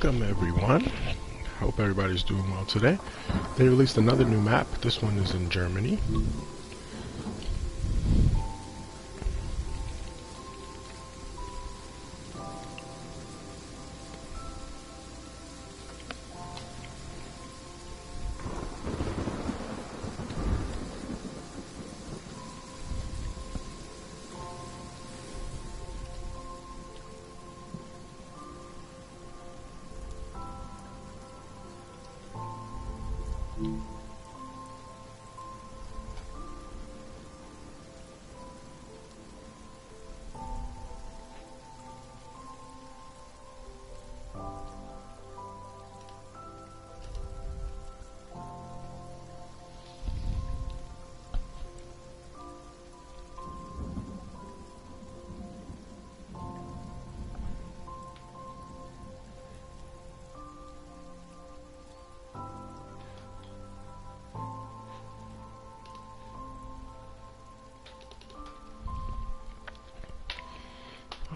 Welcome everyone. Hope everybody's doing well today. They released another new map. This one is in Germany.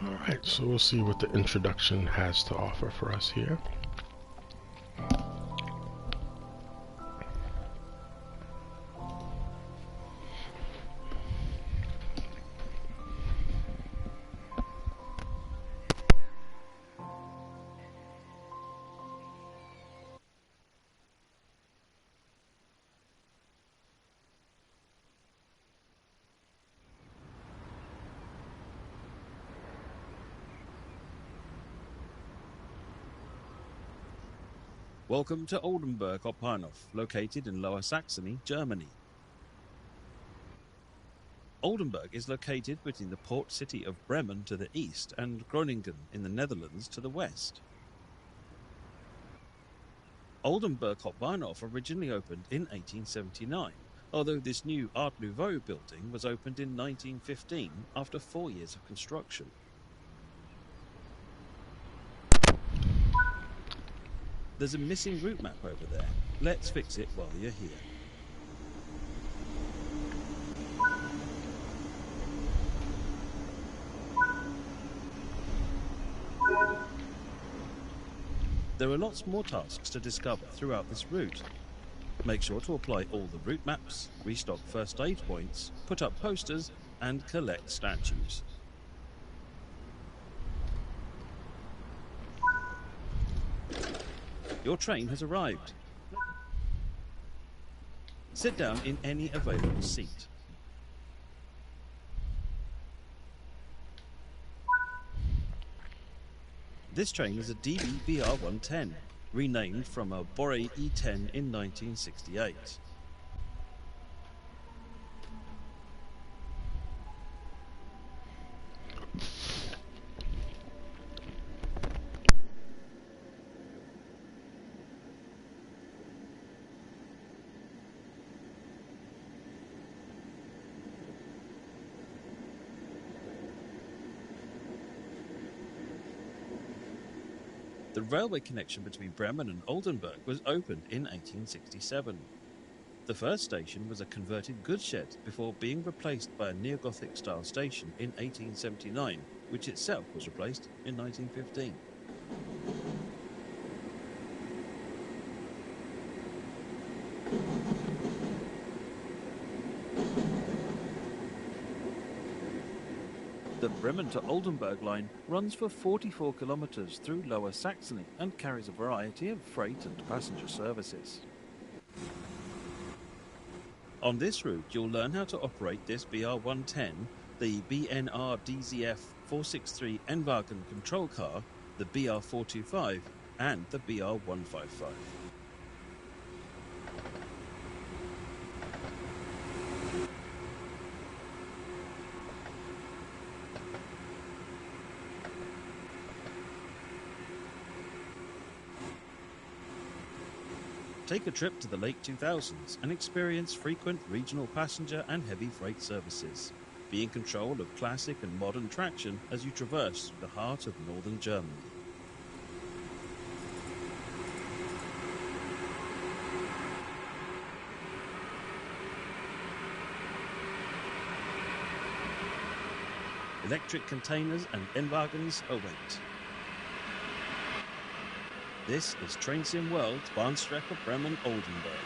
Alright, so we'll see what the introduction has to offer for us here. Welcome to Oldenburg ob Bahnhof, located in Lower Saxony, Germany. Oldenburg is located between the port city of Bremen to the east and Groningen in the Netherlands to the west. Oldenburg ob Bahnhof originally opened in 1879, although this new Art Nouveau building was opened in 1915 after 4 years of construction. There's a missing route map over there. Let's fix it while you're here. There are lots more tasks to discover throughout this route. Make sure to apply all the route maps, restock first aid points, put up posters, and collect statues. Your train has arrived. Sit down in any available seat. This train is a DB BR110, renamed from a Boré E10 in 1968. The railway connection between Bremen and Oldenburg was opened in 1867. The first station was a converted goods shed before being replaced by a neo-Gothic style station in 1879, which itself was replaced in 1915. The Bremen to Oldenburg line runs for 44 kilometers through Lower Saxony and carries a variety of freight and passenger services. On this route, you'll learn how to operate this BR110, the BNR DZF 463 N-Wagen control car, the BR425, and the BR155. Take a trip to the late 2000s and experience frequent regional passenger and heavy freight services. Be in control of classic and modern traction as you traverse the heart of northern Germany. Electric containers and N-Wagens await. This is Train Sim World, Bahnstrecke Bremen-Oldenburg.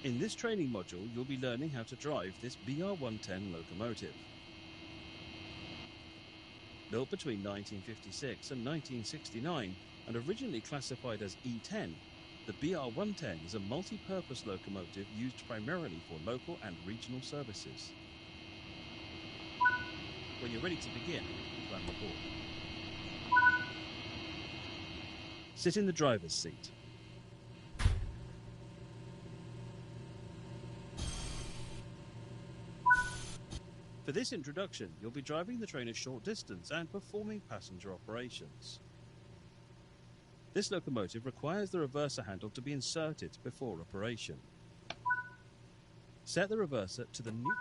In this training module, you'll be learning how to drive this BR-110 locomotive. Built between 1956 and 1969 and originally classified as E10, the BR-110 is a multi-purpose locomotive used primarily for local and regional services. When you're ready to begin, climb aboard. Sit in the driver's seat. For this introduction, you'll be driving the train a short distance and performing passenger operations. This locomotive requires the reverser handle to be inserted before operation. Set the reverser to the new.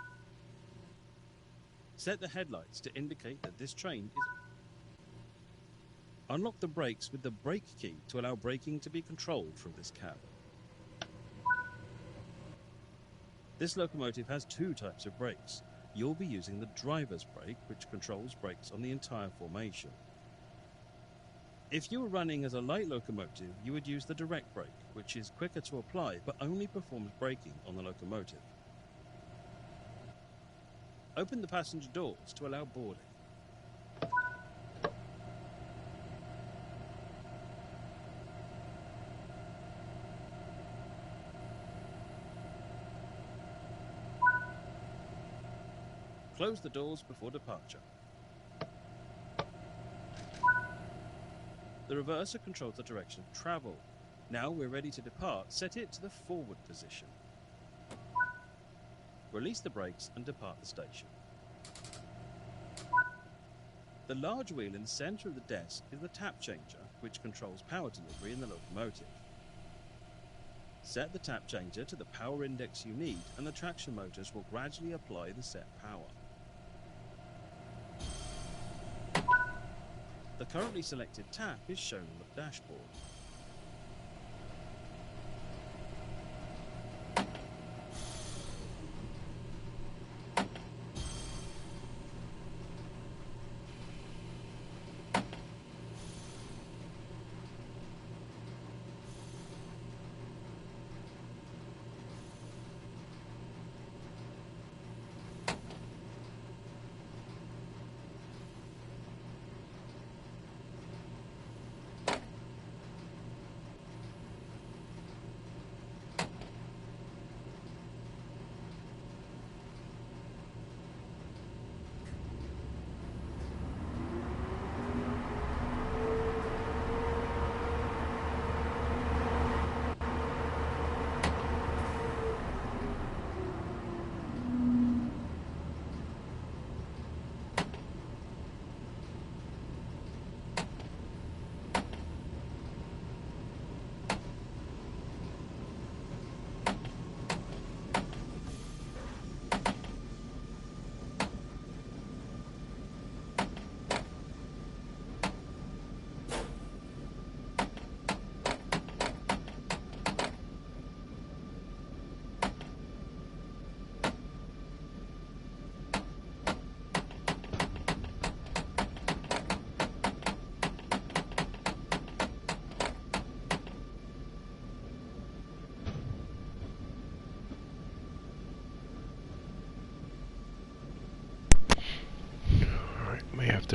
Set the headlights to indicate that this train is. Unlock the brakes with the brake key to allow braking to be controlled from this cab. This locomotive has two types of brakes. You'll be using the driver's brake, which controls brakes on the entire formation. If you were running as a light locomotive, you would use the direct brake, which is quicker to apply but only performs braking on the locomotive. Open the passenger doors to allow boarding. Close the doors before departure. The reverser controls the direction of travel. Now we're ready to depart, set it to the forward position. Release the brakes and depart the station. The large wheel in the center of the desk is the tap changer, which controls power delivery in the locomotive. Set the tap changer to the power index you need, and the traction motors will gradually apply the set power. The currently selected tap is shown on the dashboard.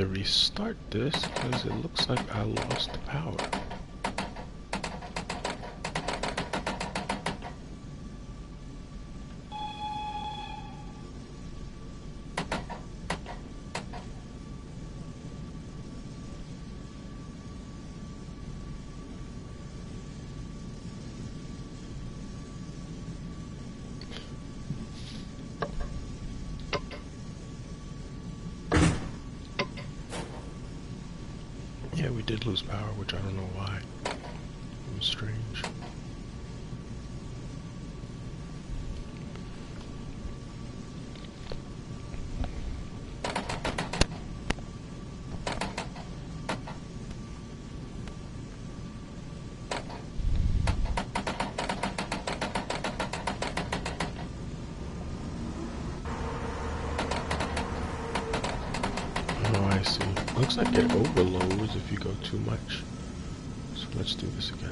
to restart this because it looks like I lost power. Yeah, we did lose power, which I don't know why. It was strange. Oh, I see. Looks like it overloads if you go too much. So let's do this again.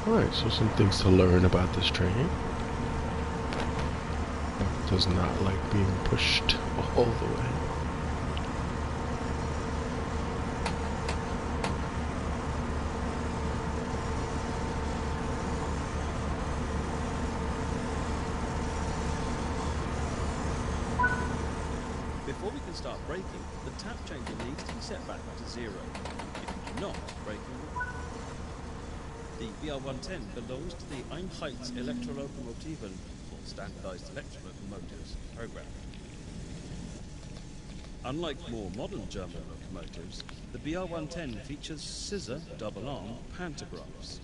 Alright, so some things to learn about this training. It does not like being pushed all the way. Before we can start braking, the tap changer needs to be set back to 0. If you do not, braking will... The BR-110 belongs to the Einheits Elektrolokomotiven, or Standardized Electric Locomotives, program. Unlike more modern German locomotives, the BR-110 features scissor double-arm pantographs.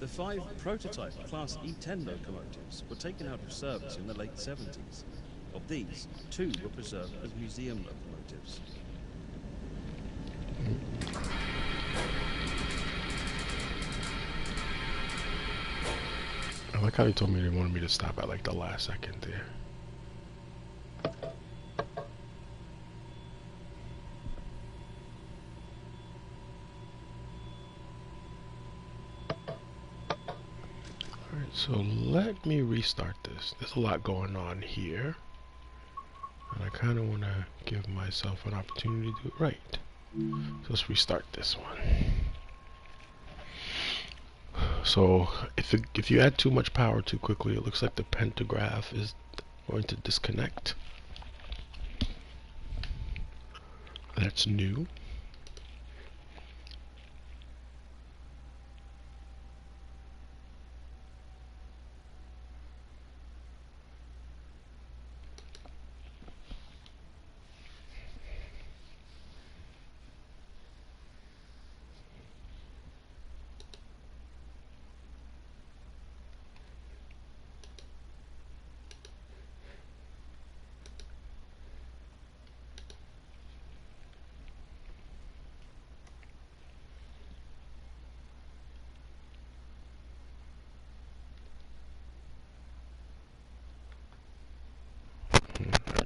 The 5 prototype Class E10 locomotives were taken out of service in the late 70s. Of these, 2 were preserved as museum locomotives. I like how they told me they wanted me to stop at like the last second there. Alright, so let me restart this. There's a lot going on here. And I kind of want to give myself an opportunity to do it right. So let's restart this one. So if you add too much power too quickly, it looks like the pantograph is going to disconnect. That's new.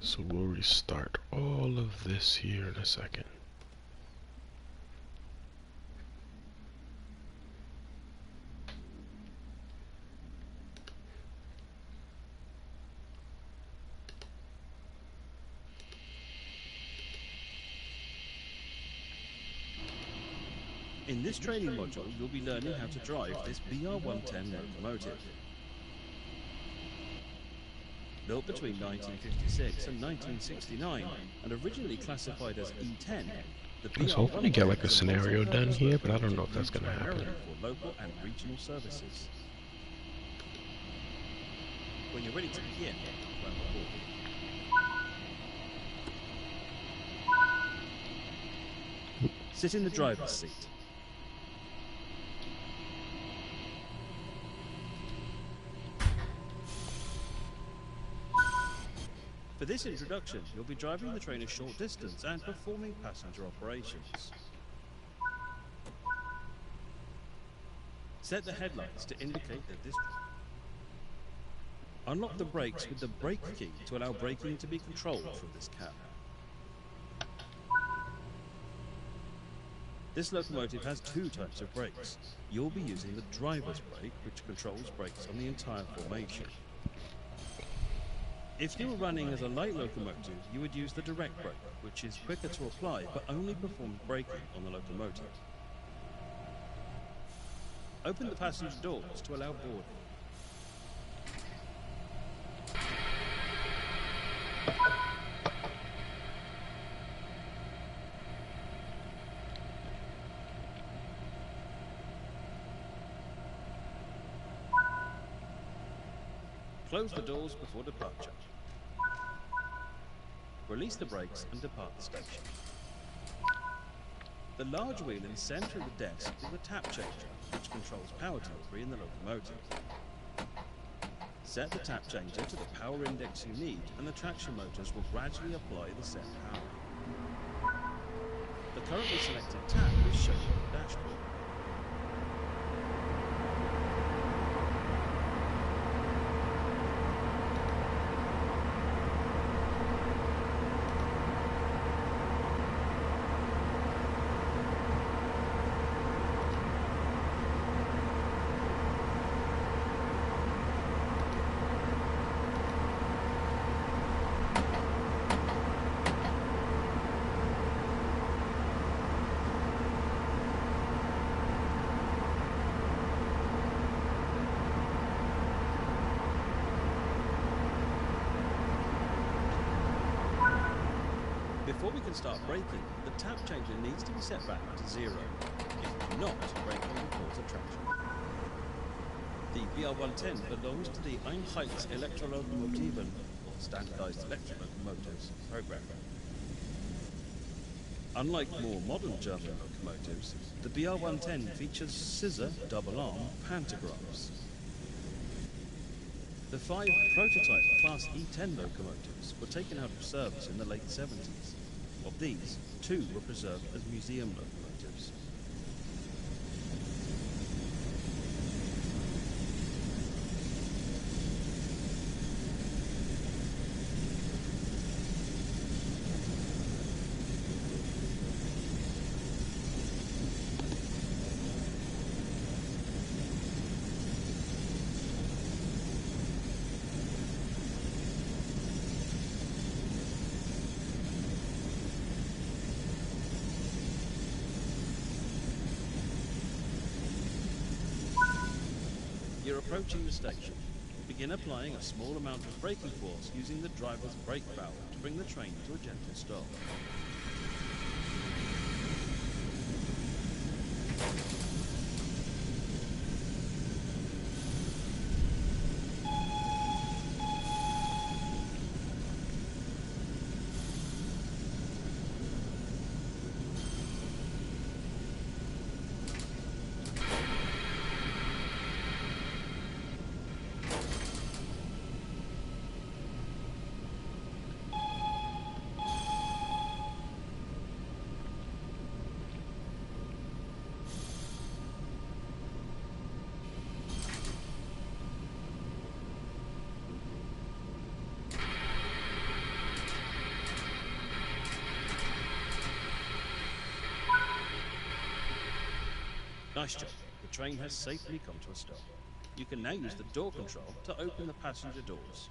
So we'll restart all of this here in a second. In this training module, you'll be learning how to drive this BR-110 locomotive. Built between 1956 and 1969, and originally classified as E10, the I was hoping to get like a scenario done here, but I don't know if that's going to happen. For local and regional services. When you're ready to begin, run the board. Sit in the driver's seat. For this introduction, you'll be driving the train a short distance and performing passenger operations. Set the headlights to indicate that this... Unlock the brakes with the brake key to allow braking to be controlled from this cab. This locomotive has two types of brakes. You'll be using the driver's brake, which controls brakes on the entire formation. If you were running as a light locomotive, you would use the direct brake, which is quicker to apply but only performs braking on the locomotive. Open the passenger doors to allow boarding. Close the doors before departure. Release the brakes and depart the station. The large wheel in the centre of the desk is a tap changer, which controls power delivery in the locomotive. Set the tap changer to the power index you need, and the traction motors will gradually apply the set power. The currently selected tap is shown on the dashboard. Before we can start braking, the tap changer needs to be set back to 0. If not, braking will cause a traction. The BR-110 belongs to the Einheits Elektrolokomotiven, or Standardized Electric Locomotives, program. Unlike more modern German locomotives, the BR-110 features scissor double-arm pantographs. The 5 prototype Class E10 locomotives were taken out of service in the late 70s. Of these, 2 were preserved as museum locomotives. You're approaching the station. Begin applying a small amount of braking force using the driver's brake valve to bring the train to a gentle stop. Nice job. The train has safely come to a stop. You can now use the door control to open the passenger doors.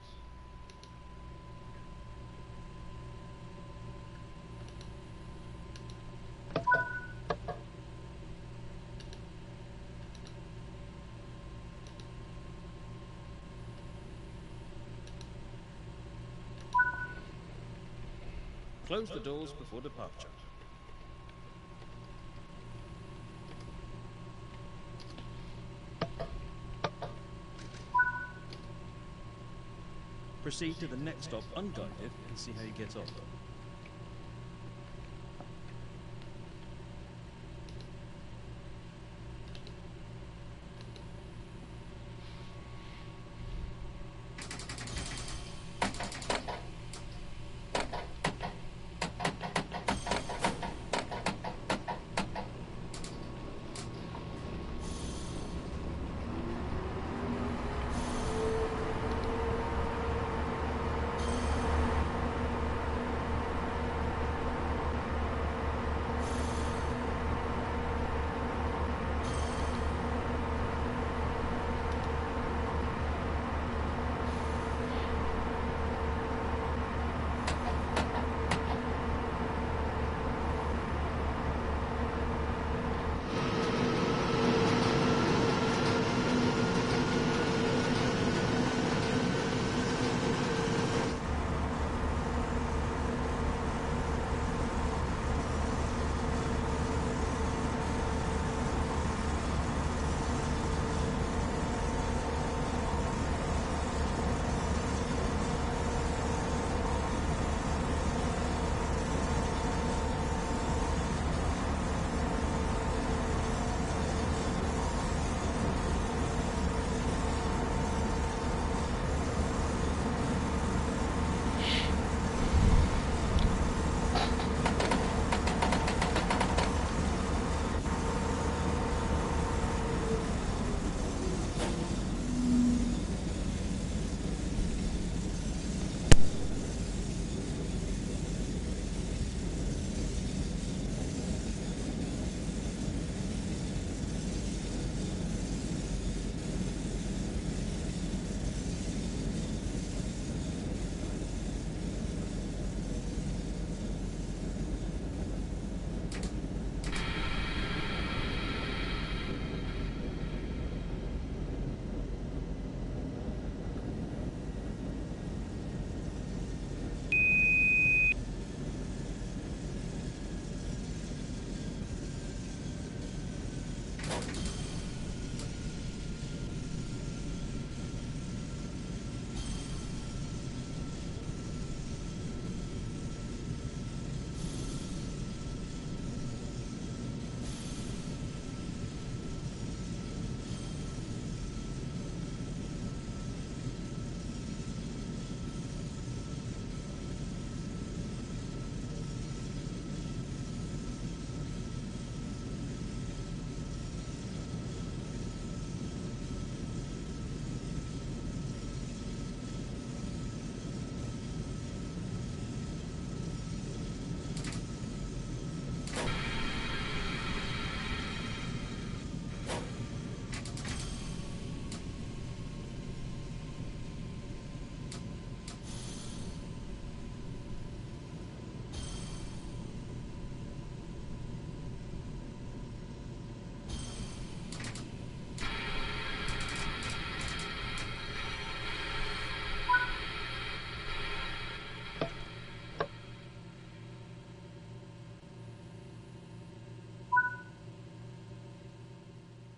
Close the doors before departure. Proceed to the next stop unguided and see how you get on.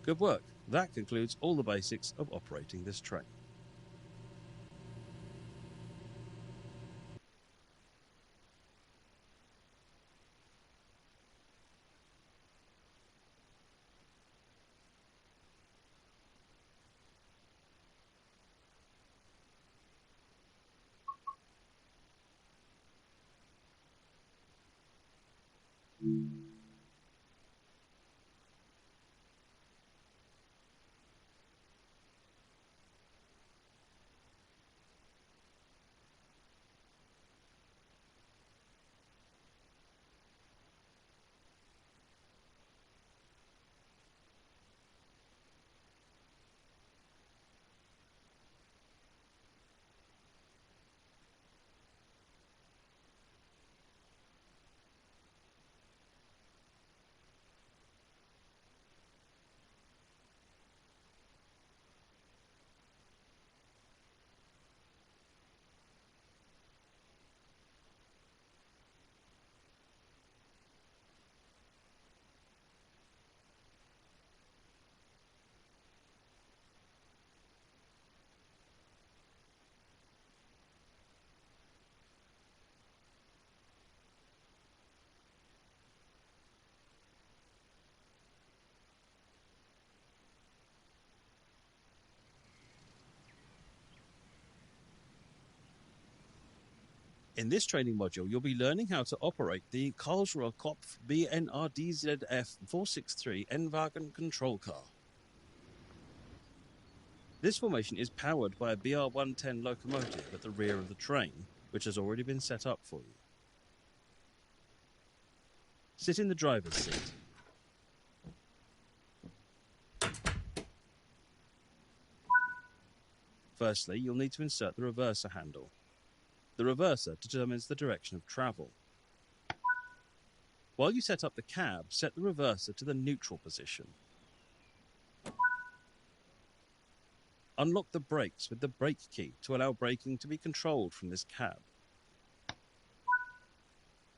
Good work. That concludes all the basics of operating this train. In this training module, you'll be learning how to operate the Karlsruher Kopf BNRDZF 463 control car. This formation is powered by a BR-110 locomotive at the rear of the train, which has already been set up for you. Sit in the driver's seat. Firstly, you'll need to insert the reverser handle. The reverser determines the direction of travel. While you set up the cab, set the reverser to the neutral position. Unlock the brakes with the brake key to allow braking to be controlled from this cab.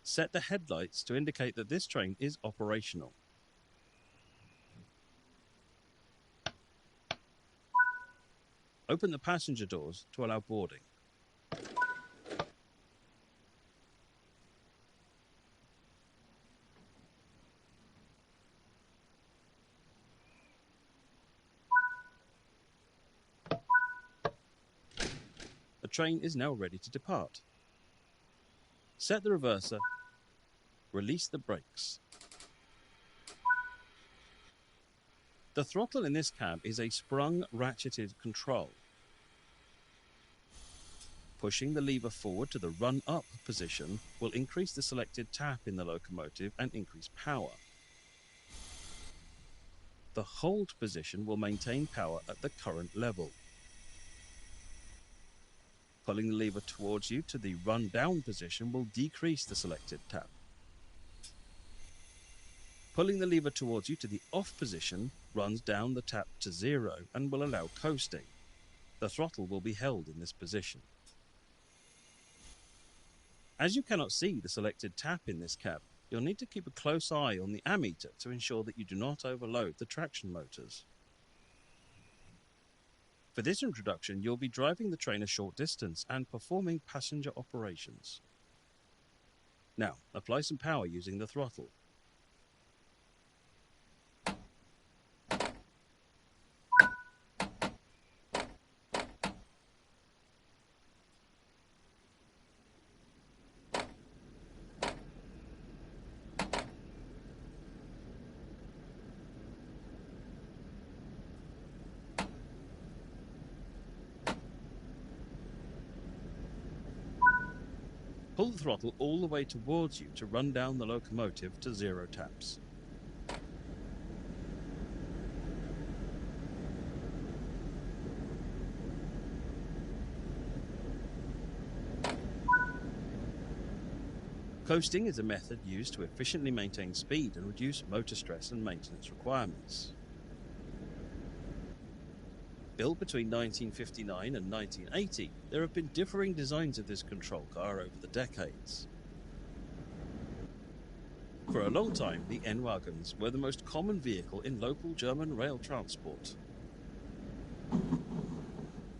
Set the headlights to indicate that this train is operational. Open the passenger doors to allow boarding. The train is now ready to depart. Set the reverser. Release the brakes. The throttle in this cab is a sprung ratcheted control. Pushing the lever forward to the run-up position will increase the selected tap in the locomotive and increase power. The hold position will maintain power at the current level. Pulling the lever towards you to the run-down position will decrease the selected tap. Pulling the lever towards you to the off position runs down the tap to 0 and will allow coasting. The throttle will be held in this position. As you cannot see the selected tap in this cab, you'll need to keep a close eye on the ammeter to ensure that you do not overload the traction motors. For this introduction, you'll be driving the train a short distance and performing passenger operations. Now, apply some power using the throttle. Pull the throttle all the way towards you to run down the locomotive to 0 taps. Coasting is a method used to efficiently maintain speed and reduce motor stress and maintenance requirements. Built between 1959 and 1980, there have been differing designs of this control car over the decades. For a long time, the N-Wagons were the most common vehicle in local German rail transport.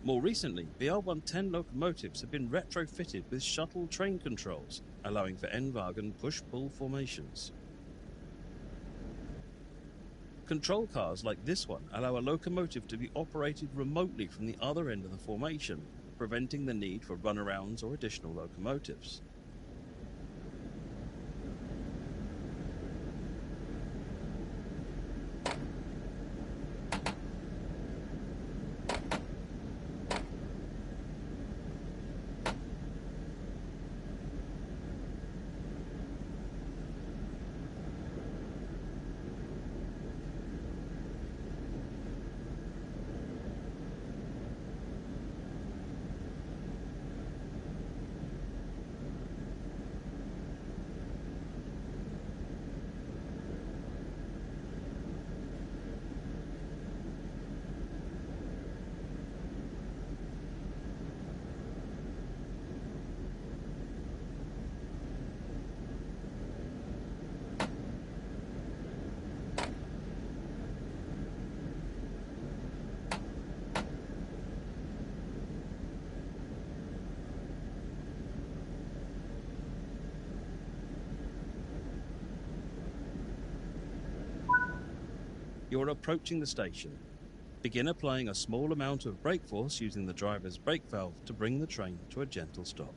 More recently, BR-110 locomotives have been retrofitted with shuttle train controls, allowing for N-Wagen push-pull formations. Control cars like this one allow a locomotive to be operated remotely from the other end of the formation, preventing the need for runarounds or additional locomotives. You're approaching the station. Begin applying a small amount of brake force using the driver's brake valve to bring the train to a gentle stop.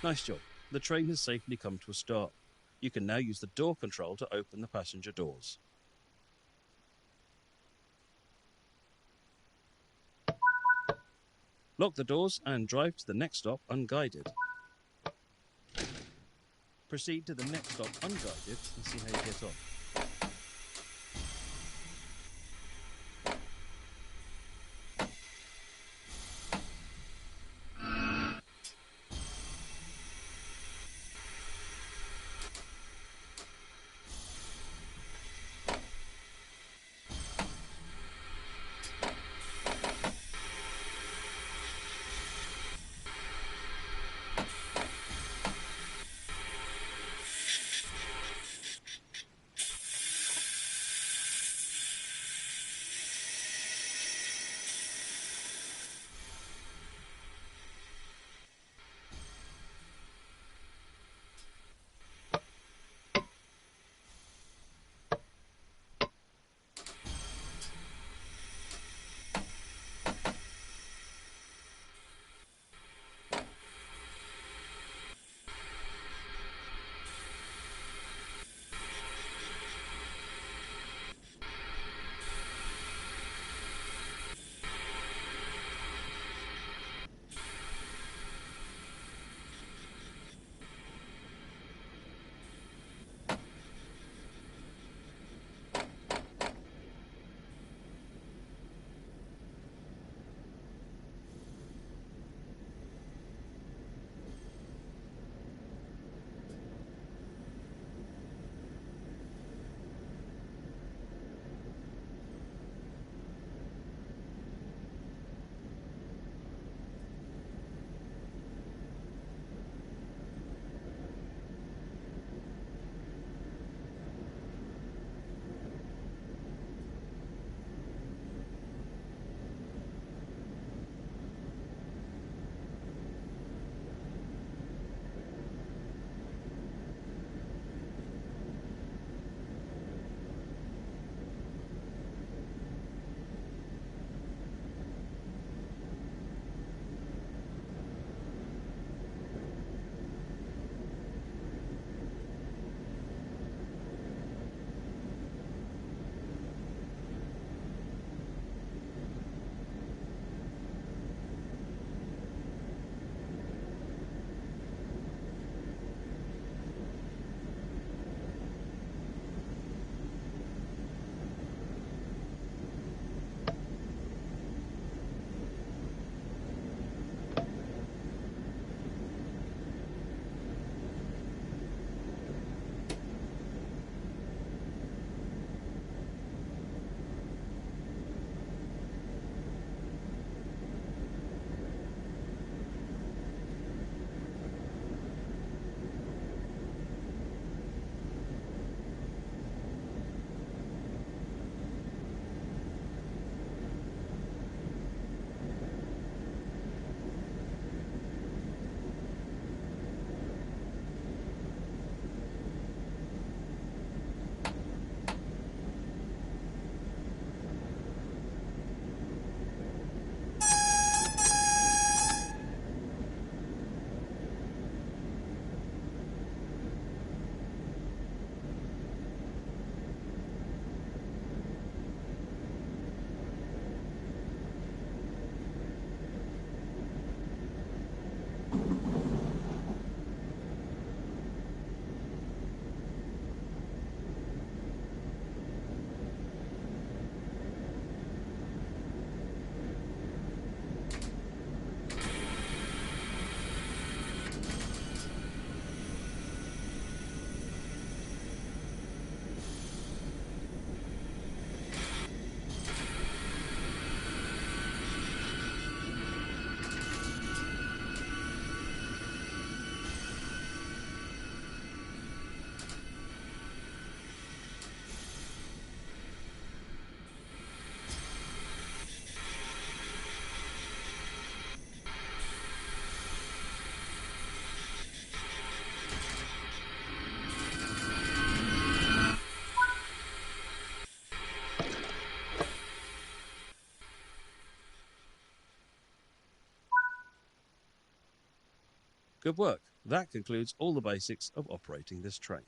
Nice job. The train has safely come to a stop. You can now use the door control to open the passenger doors. Lock the doors and drive to the next stop unguided. Proceed to the next stop unguided and see how you get on. Good work. That concludes all the basics of operating this train.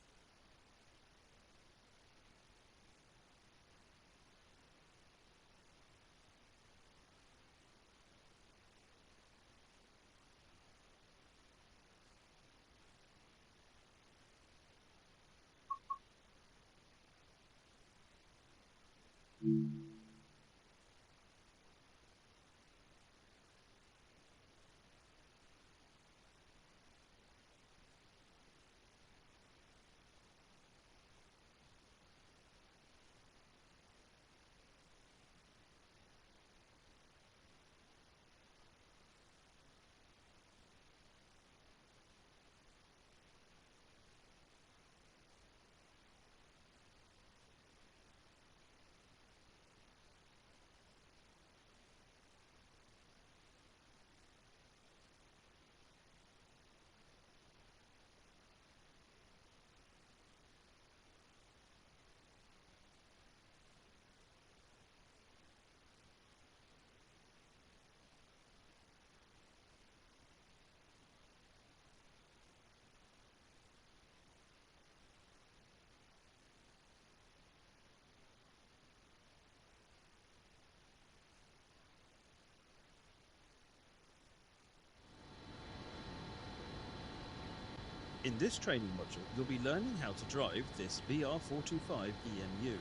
In this training module, you'll be learning how to drive this BR425 EMU.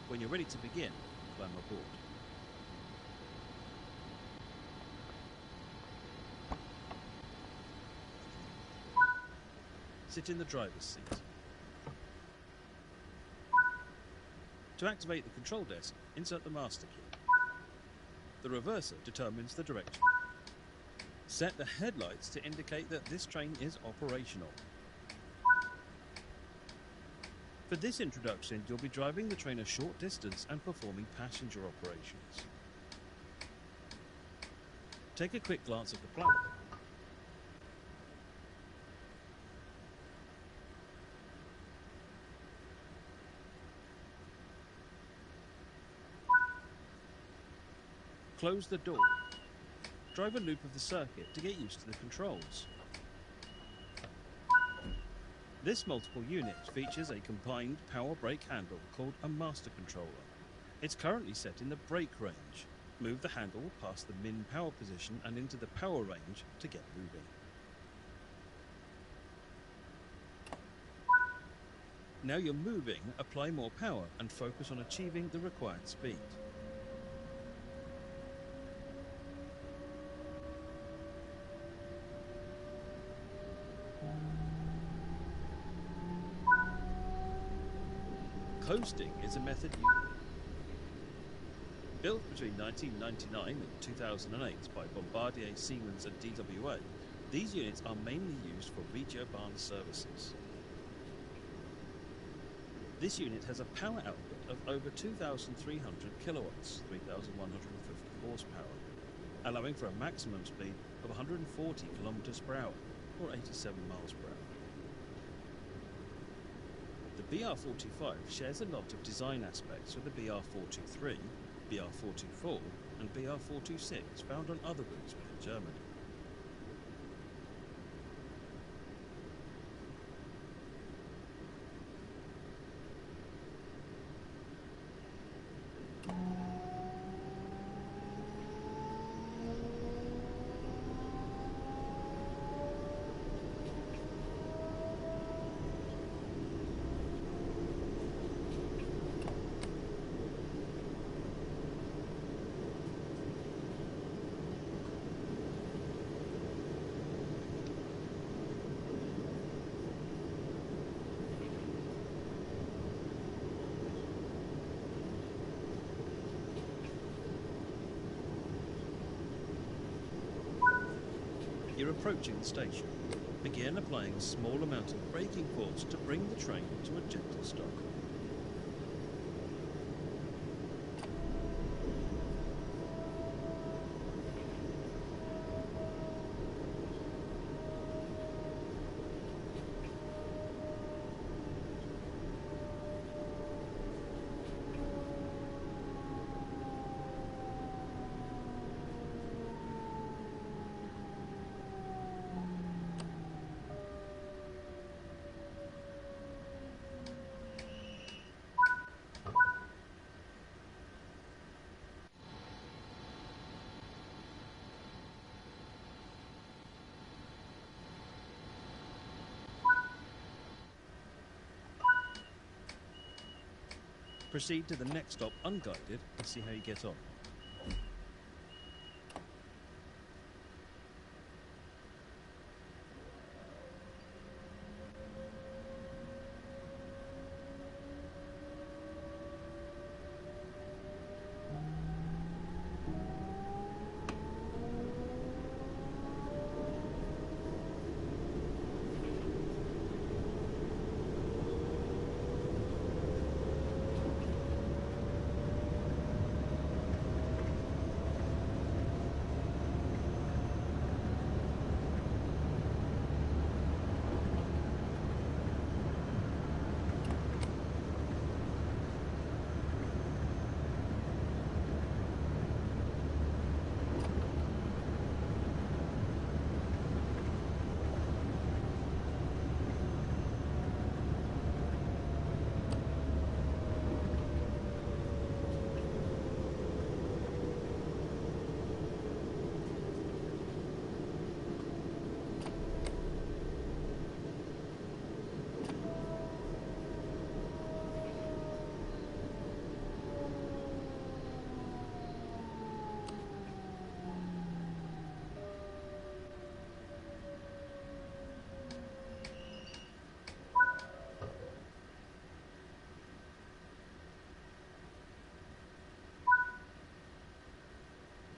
When you're ready to begin, climb aboard. Sit in the driver's seat. To activate the control desk, insert the master key. The reverser determines the direction. Set the headlights to indicate that this train is operational. For this introduction, you'll be driving the train a short distance and performing passenger operations. Take a quick glance at the plan. Close the door. Drive a loop of the circuit to get used to the controls. This multiple unit features a combined power brake handle called a master controller. It's currently set in the brake range. Move the handle past the min power position and into the power range to get moving. Now you're moving, apply more power and focus on achieving the required speed. Coasting is a method built between 1999 and 2008 by Bombardier, Siemens and DWA. These units are mainly used for Regiobahn services. This unit has a power output of over 2,300 kilowatts, 3,150 horsepower, allowing for a maximum speed of 140 kilometers per hour, or 87 miles per hour. The BR425 shares a lot of design aspects with the BR423, BR424 and BR426 found on other routes within Germany. You're approaching the station. Begin applying a small amount of braking force to bring the train to a gentle stop. Proceed to the next stop unguided and see how you get on.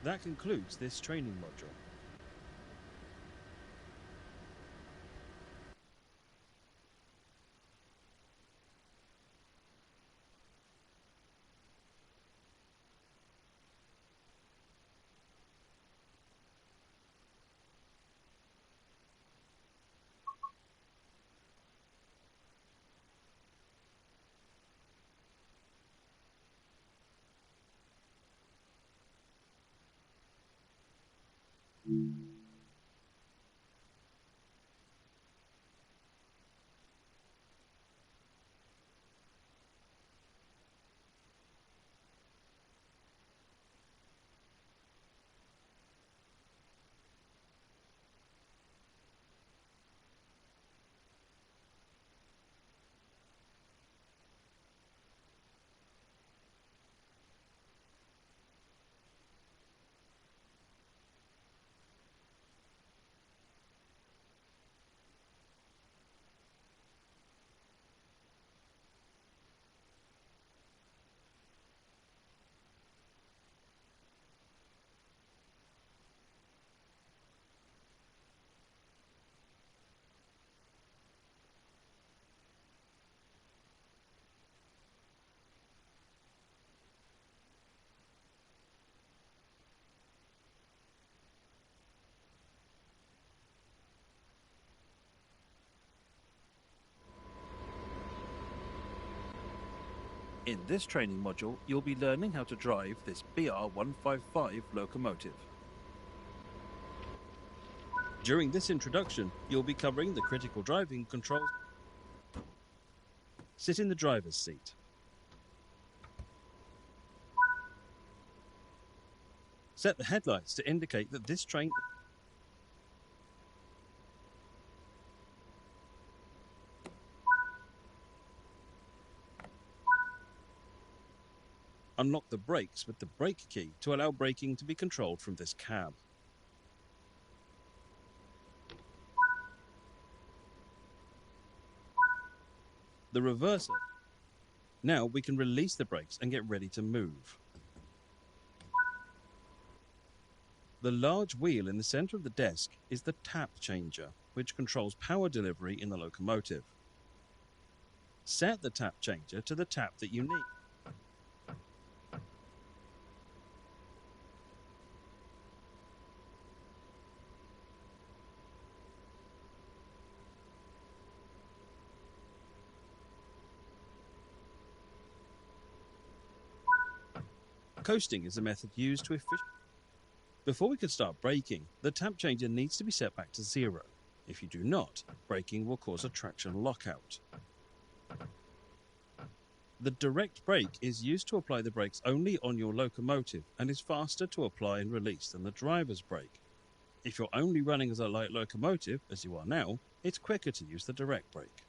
That concludes this training module. In this training module, you'll be learning how to drive this BR-155 locomotive. During this introduction, you'll be covering the critical driving controls. Sit in the driver's seat. Set the headlights to indicate that this train... Unlock the brakes with the brake key to allow braking to be controlled from this cab. The reverser. Now we can release the brakes and get ready to move. The large wheel in the center of the desk is the tap changer, which controls power delivery in the locomotive. Set the tap changer to the tap that you need. Coasting is a method used to efficiently... Before we can start braking, the tap changer needs to be set back to 0. If you do not, braking will cause a traction lockout. The direct brake is used to apply the brakes only on your locomotive and is faster to apply and release than the driver's brake. If you're only running as a light locomotive, as you are now, it's quicker to use the direct brake.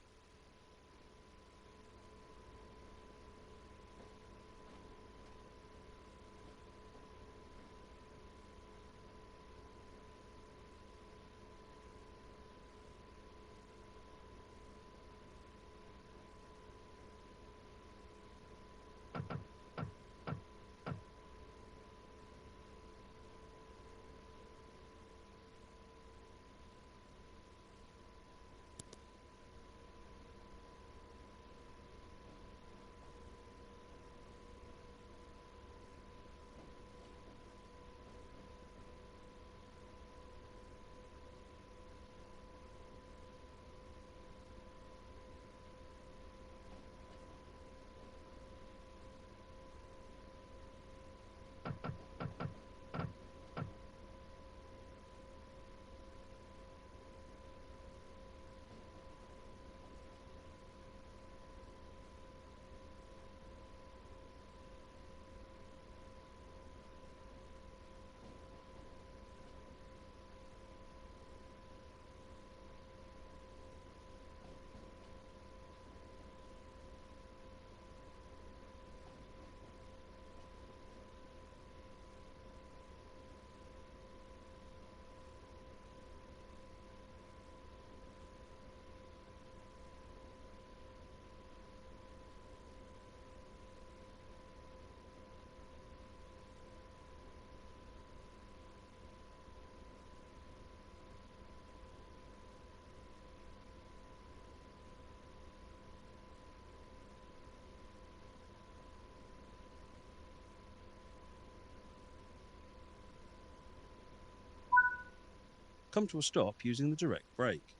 Come to a stop using the direct brake.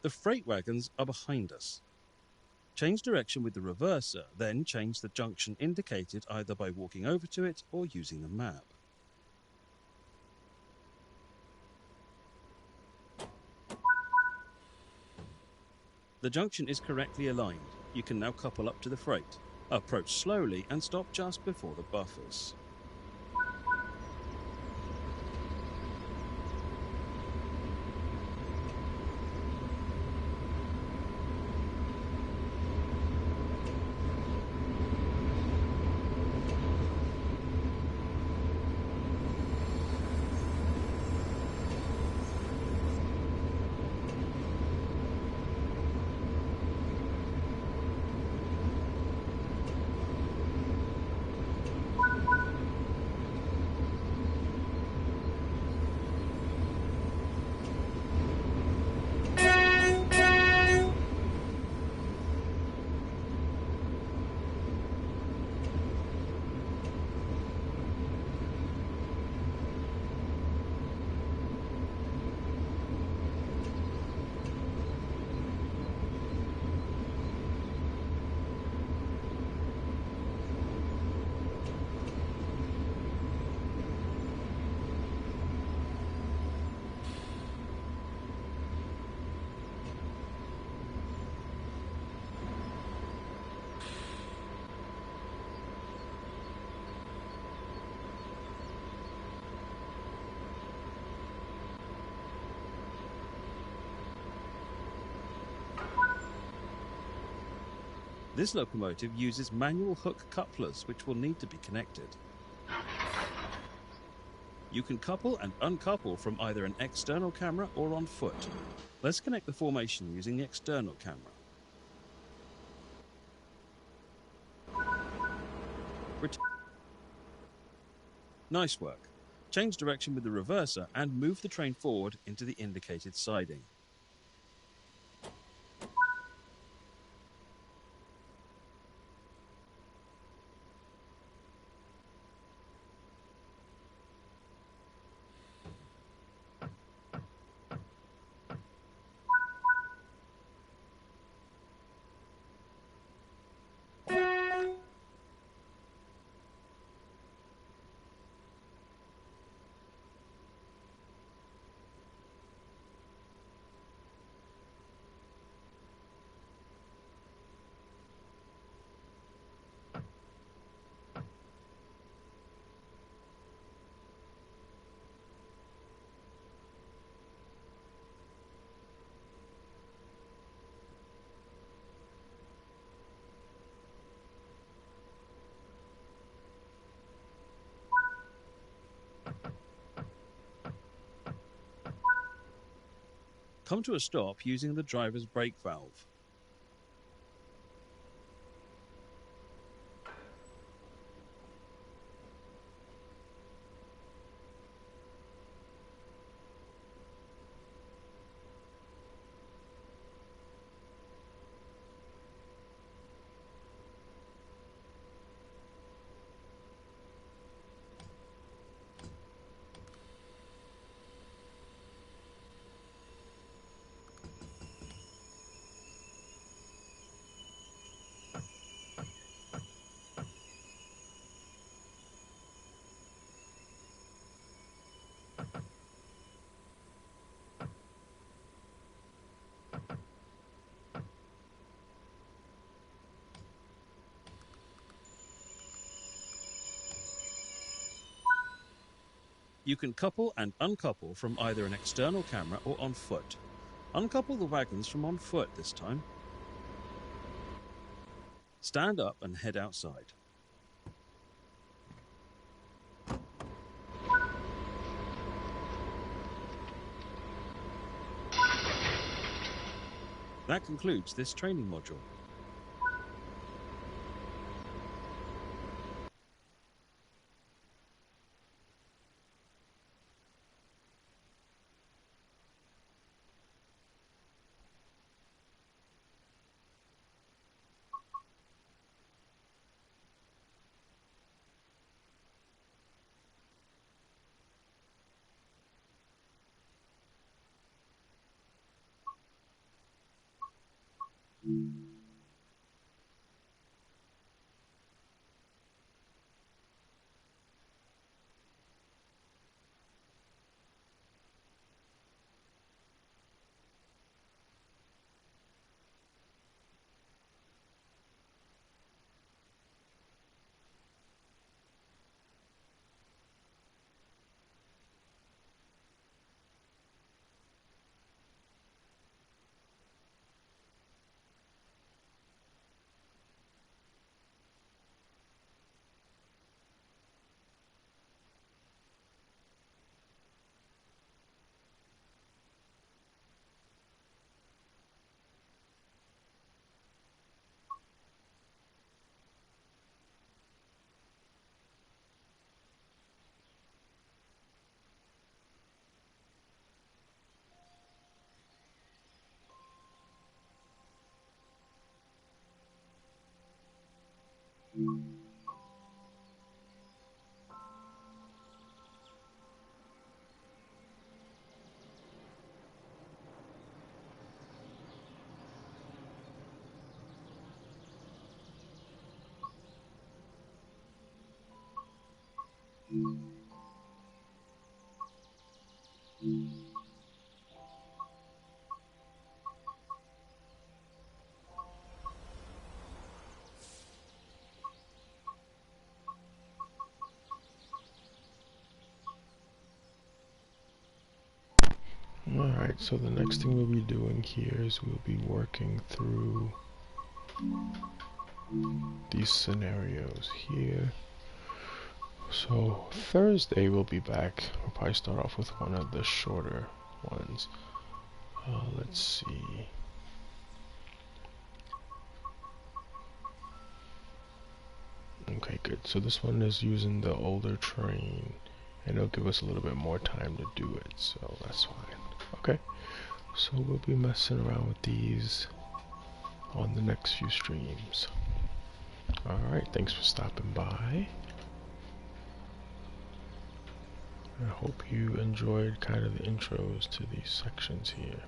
The freight wagons are behind us. Change direction with the reverser, then change the junction indicated either by walking over to it or using the map. The junction is correctly aligned. You can now couple up to the freight. Approach slowly and stop just before the buffers. This locomotive uses manual hook couplers which will need to be connected. You can couple and uncouple from either an external camera or on foot. Let's connect the formation using the external camera. Nice work. Change direction with the reverser and move the train forward into the indicated siding. Come to a stop using the driver's brake valve. You can couple and uncouple from either an external camera or on foot. Uncouple the wagons from on foot this time. Stand up and head outside. That concludes this training module. Alright, so the next thing we'll be doing here is we'll be working through these scenarios here. So Thursday we'll be back. We'll probably start off with one of the shorter ones. Let's see. Okay, good. So this one is using the older train, and it'll give us a little bit more time to do it, so that's fine. Okay, so we'll be messing around with these on the next few streams. Alright, thanks for stopping by. I hope you enjoyed kind of the intros to these sections here.